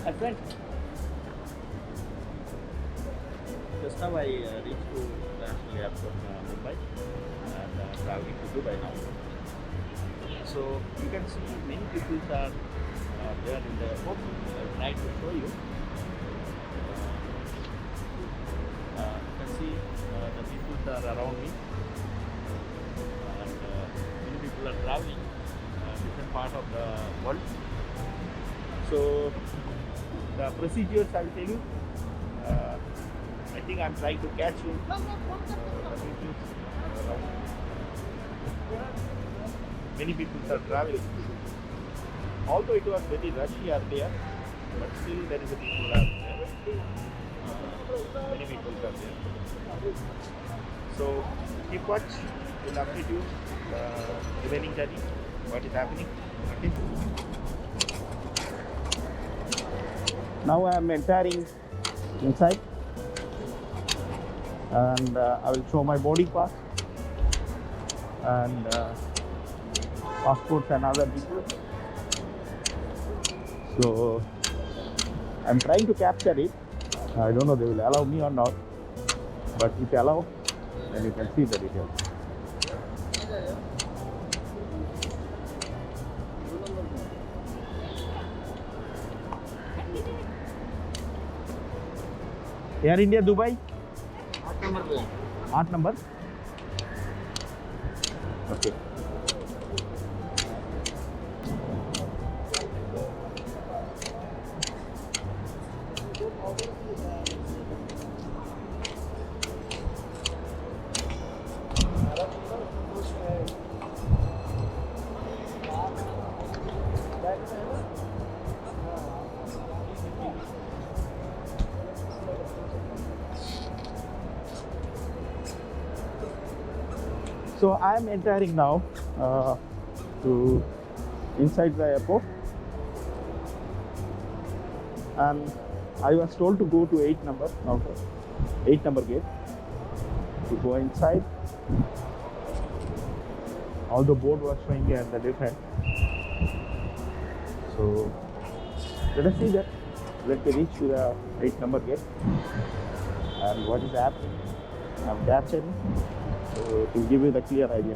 My friend, just now I reached to International Airport Mumbai and traveling to Dubai now. So you can see many people are there in the airport. I will try to show you. You can see the people are around me and many people are traveling different part of the world. So the procedures I will tell you. I think I'm trying to catch you. Many people are traveling. Although it was very rushy earlier, but still there is a people are there. Many people are there. So keep watch. We'll update you the remaining journey. What is happening? Okay. Now I am entering inside. And I will show my boarding pass and passports and other details. So I'm trying to capture it. I don't know they will allow me or not, but if you allow, then you can see the details. Air India Dubai. 8 number. Okay. So I am entering now to inside the airport, and I was told to go to 8 number, now 8 number gate to go inside. All the board was showing at the different. So let us see that. Let me reach to the 8 number gate and what is happening. I'm capturing. So to give you the clear idea.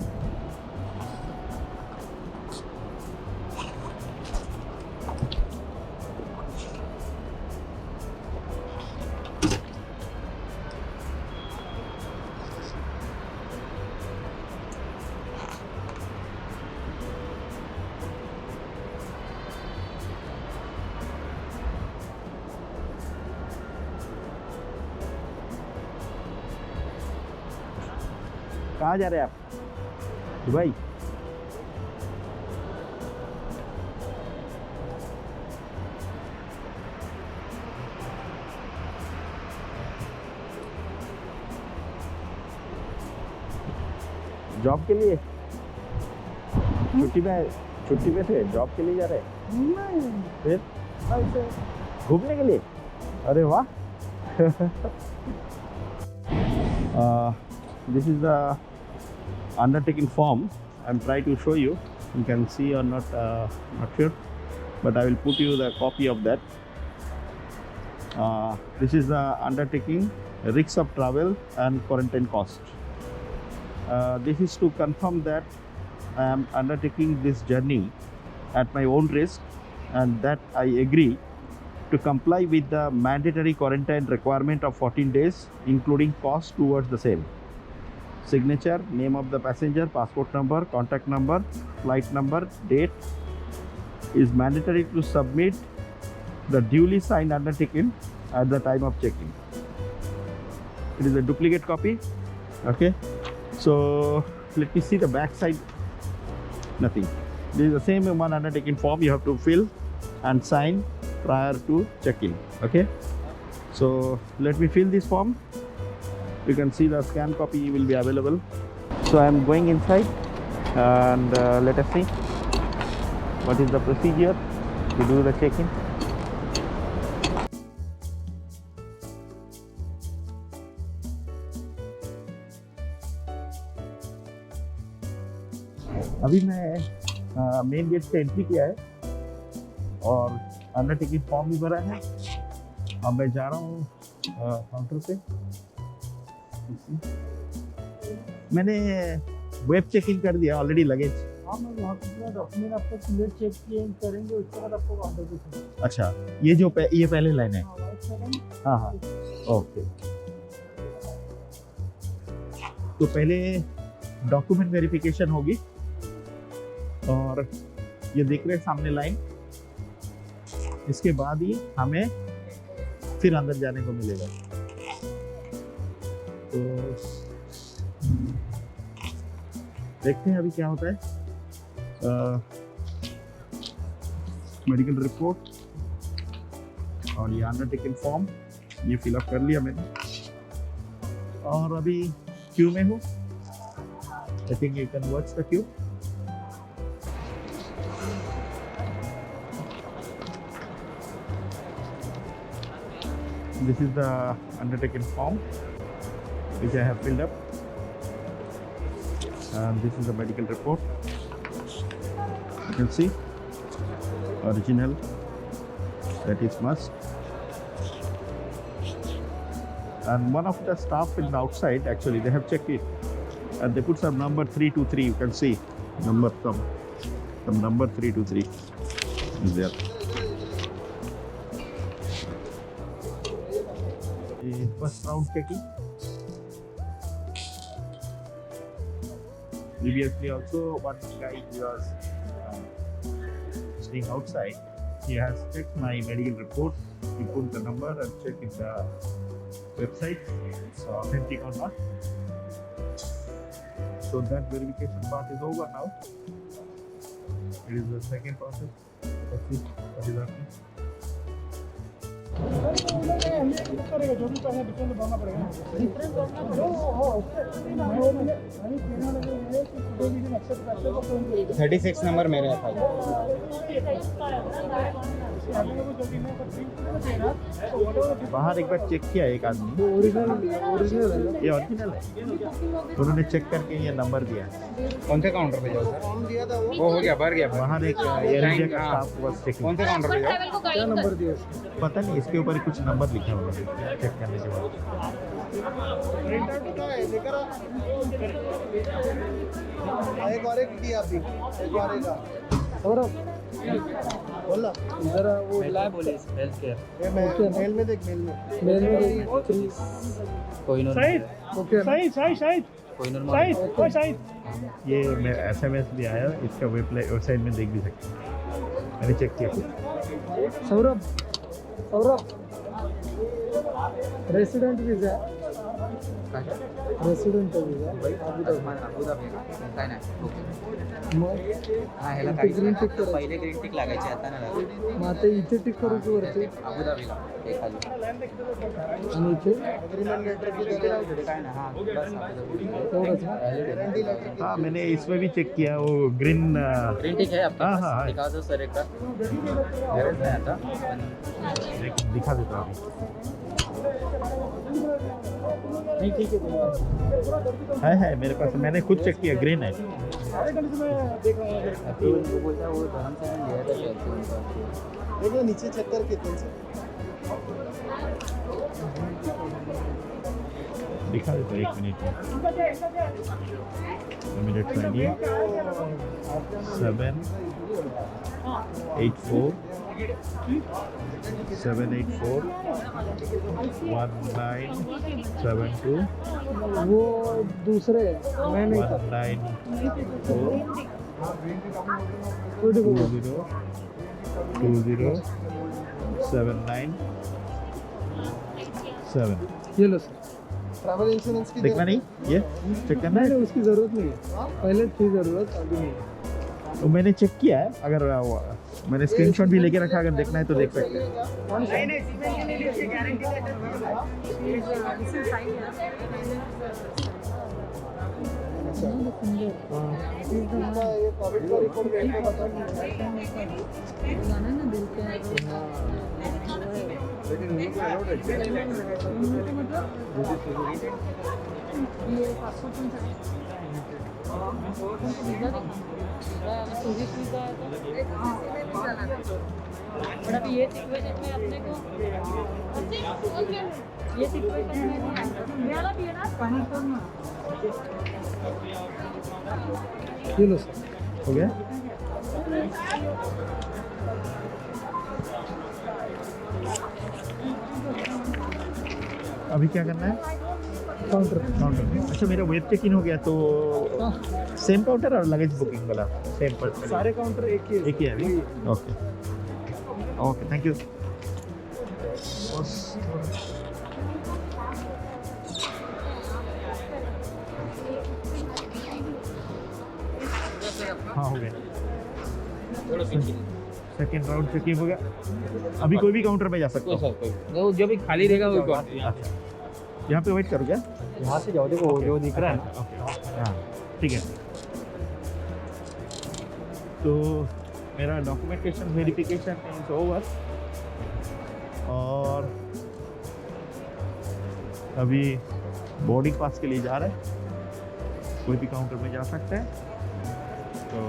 कहाँ जा रहे हैं आप? Dubai? Job के लिए? छुट्टी पे थे? जॉब के लिए जा रहे हैं? नहीं, फिर ऐसे घूमने के लिए? अरे वाह! This is the undertaking form. I'm trying to show you. You can see or not, not sure, but I will put you the copy of that. This is the undertaking, risks of travel and quarantine cost. This is to confirm that I am undertaking this journey at my own risk and that I agree to comply with the mandatory quarantine requirement of 14 days, including cost towards the same. Signature, name of the passenger, passport number, contact number, flight number, date is mandatory to submit the duly signed undertaking at the time of check-in. It is a duplicate copy. Okay, so let me see the back side. Nothing. This is the same one undertaking form you have to fill and sign prior to check-in. Okay, so let me fill this form. You can see the scan copy will be available. So I am going inside and let us see what is the procedure to do the check-in. अभी मैं main gate से entry किया है और under ticket form भी भरा है। अब मैं जा रहा हूँ काउंटर पे। मैंने वेब चेक इन कर दिया ऑलरेडी लगेज। हाँ, मैं वहाँ पे डॉक्यूमेंट आपका क्लियर चेक करेंगे, उसके बाद आपको काउंटर पे चलेंगे। अच्छा, ये जो ये पहले लाइन है। हाँ हाँ, ओके। तो पहले डॉक्यूमेंट वेरिफिकेशन होगी और ये देख रहे हैं सामने लाइन, इसके बाद ही हमें फिर अंदर जाने को मिलेगा। तो देखते हैं अभी क्या होता है। मेडिकल रिपोर्ट और ये अंडरटेकिंग फॉर्म ये फिलअप कर लिया मैंने और अभी क्यू में हूँ। I think you can watch the Q. This is the undertaking form which I have filled up, and this is the medical report. You can see original, that is must. And one of the staff in the outside, actually they have checked it and they put some number 323. You can see number some number 323 is there. The first round checking. Previously also one guy who was staying outside, he has checked my medical report. He put the number and checked if the website is authentic or not. So that verification part is over now. It is the second process. Let's see what is happening. जो भी पैसा difference भरना पड़ेगा। Difference 36 number मेरे है भाई। बाहर एक बार चेक किया एक आदमी, ये ओरिजिनल है। उन्होंने चेक करके ये नंबर दिया। कौन से काउंटर पे जाओ सर? वो हो गया, भर गया। बाहर एक एयरइंडिया का स्टाफ बस चेकिंग। कौन से काउंटर पे जाओ? क्या नंबर दिया? पता नहीं, इसके ऊपर कुछ नंबर लिखा होगा चेक करने के बाद। एक और एक दिया अभी, एक और एक और बोला जरा वो लैब बोले हेल्थ केयर मेल में देख, मेल में देख। कोई नॉर्मल शाहिद ओके, शाहिद कोई नॉर्मल शाहिद ये मैं SMS भी आया, इसका वेबसाइट में देख भी सकते हैं। मैंने चेक किया। Saurabh resident visa resident visa Abu Dhabi काय नाही ओके। मग हा ह्याला काही ग्रीन टिक कर, पहिले ग्रीन टिक लागायची, आता नाही लागत। मग आता इथे टिक करू की वरती? अबू धाबीला एक खाली आणि इथे अग्रीमेंट लेटर की काय ना। हां बस एवढंच ना? हाँ, मैंने इसमें भी चेक किया, वो ग्रीन ग्रीन टिक है आपके हाँ, पास? हाँ। दिखा दो सर एक बार। गरज नाही आता। दिखा देता हूँ। नहीं ठीक है मेरे पास, मैंने खुद चेक किया, ग्रीन है। सारे कंडीशन में देख रहा हूँ। अभी उनको बोलता है वो धर्म से लिया था शायद से उनका। देखो नीचे चेक कर कितने से दिखा देता हूँ, 1 मिनट में। इमीडिएट ID 784 1972 वो दूसरे मैं नहीं था। 194 गुड गुड 20797। ये लो सर। ट्रैवल इंश्योरेंस की देखना नहीं, ये चेक करना है। नहीं, उसकी ज़रूरत नहीं है। पहले थी ज़रूरत, अभी नहीं। तो मैंने चेक किया है, अगर मैंने स्क्रीनशॉट भी लेके रखा, अगर देखना है तो देख सकते हैं। और अभी ये सिचुएशन में अपने को ये सिचुएशन में मेरा भी है ना ये लो सर। हो गया? अभी क्या करना है? काउंटर। काउंटर। अच्छा, मेरा वेब चेक इन हो गया तो सेम काउंटर और लगेज बुकिंग वाला सेम पर सारे काउंटर एक ही एक ही है अभी? Okay okay, thank you. हाँ, हो गया। सेकेंड राउंड चेकिंग हो गया। अभी कोई भी काउंटर पे जा सकते हो? वो जो भी खाली रहेगा वो अच्छा, यहाँ पे वेट करो क्या? यहाँ से जाओ, देखो जो दिख रहा है ना। हाँ, ठीक है। तो मेरा डॉक्यूमेंटेशन वेरिफिकेशन इज ओवर और अभी बोर्डिंग पास के लिए जा रहे हैं। कोई भी काउंटर में जा सकते हैं। तो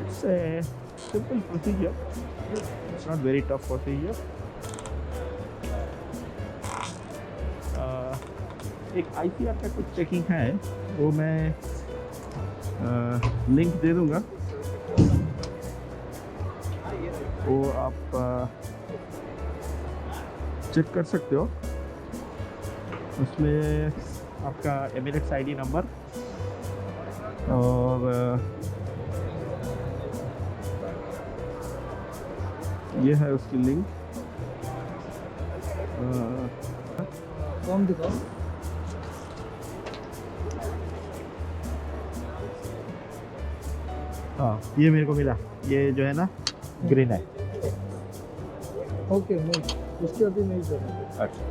it's a simple procedure, it's not very tough procedure. एक ICR का कुछ चेकिंग है, वो मैं लिंक दे दूंगा, वो आप चेक कर सकते हो। उसमें आपका एमिरेट्स ID नंबर और ये है उसकी लिंक। फॉर्म दिखाओ। हाँ, ये मेरे को मिला। ये जो है ना ग्रीन है। ओके, नहीं उसके अभी नहीं जरूरत। अच्छा,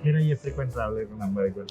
मेरा ये फ्रीक्वेंट ट्रैवलर का नंबर एक बार।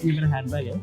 ये मेरा हैंड बैग है।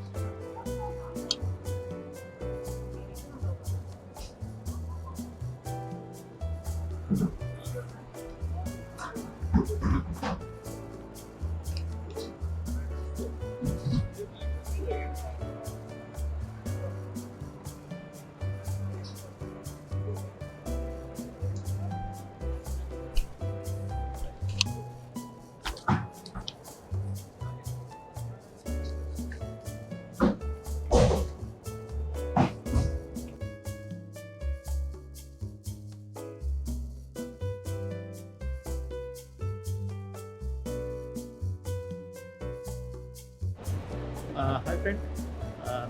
Hi friend,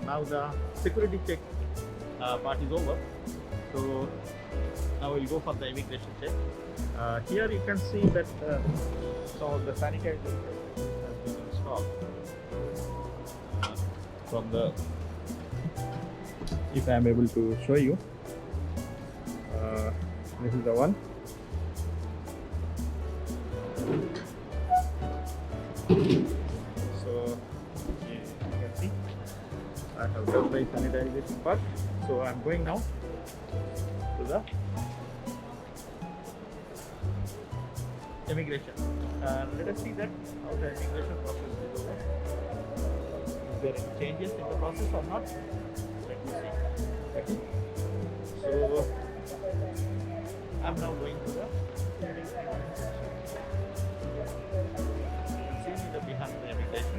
now the security check part is over, so now we'll go for the immigration check. Here you can see that some of the sanitizer has been installed from the, if I am able to show you, this is the one. So you can see I have done my sanitization part. So I am going now to the immigration. Let us see that how the immigration process is over. Is there any changes in the process or not? Let me see. Okay. So I am now going to the immigration. You can see me the behind the immigration.